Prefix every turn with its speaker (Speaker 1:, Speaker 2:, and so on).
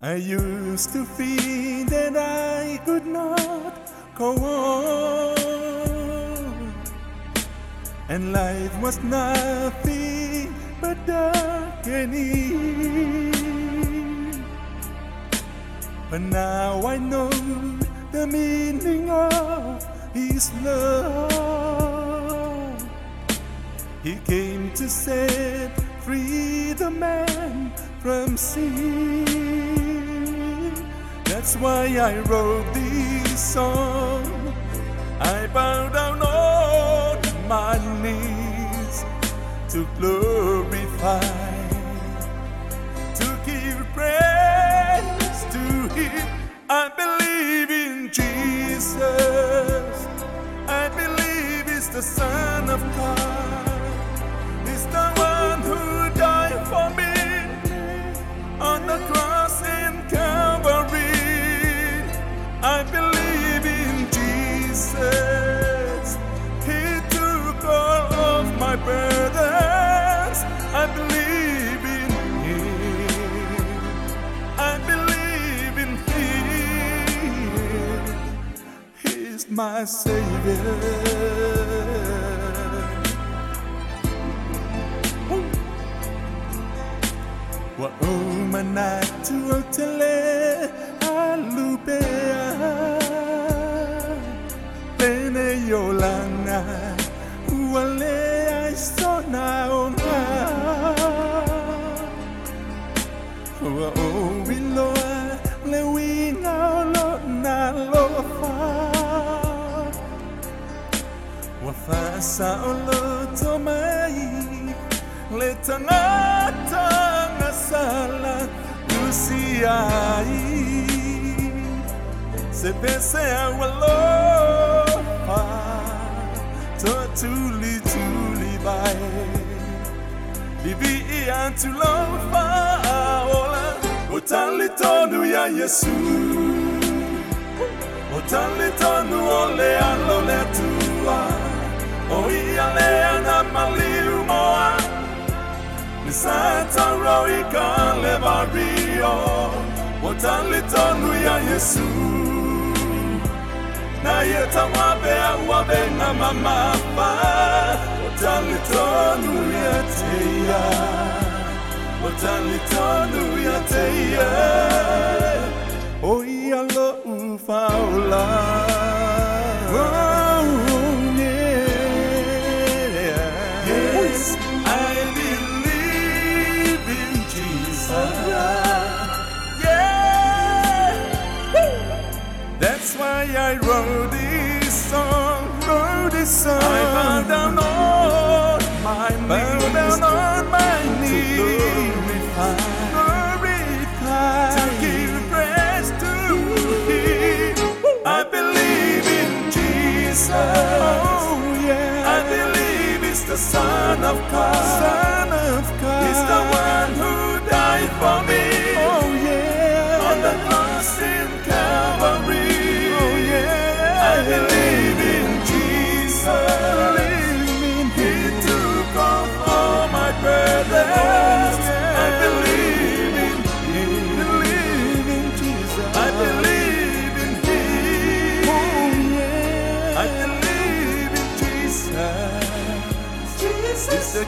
Speaker 1: I used to feel that I could not go on, and life was nothing but darkening. But now I know the meaning of His love. He came to set free the man from sin. That's why I wrote this song. I bow down on my knees to glorify, to give praise to Him. I believe in Jesus. I believe He's the Son of God. He's the one who died for me on the cross in Calvary. I believe in Jesus. He took all of my burdens. I believe in Him. I believe in Him. He's my Savior. Wa umanatu otele alupea pene yolanga wale aisona onga wa owiloa lewina lo na lofa wa fasa olo tomai letangata sala Luciai se pese awalofa to tuli bai bibi antulofa ola otali tonu ya Yesu otali tonu ole alole tua oi ale ana maliu moa Santa Roika Levario, Wotalitonu ya Yesu. Na yeta wabe na mama pa, Wotalitonu ya teya, Wotalitonu ya teya. Oi alo ufaula. That's why I wrote this song, I bow down on my knees, glorify, to give praise to Him. I believe in Jesus, oh yeah, I believe He's the Son of God, He's the one who died for me, oh yeah, on the cross in Calvary. I believe in Jesus. He took off all my burdens. I believe in Jesus. I believe in Him. I believe in Jesus. He's the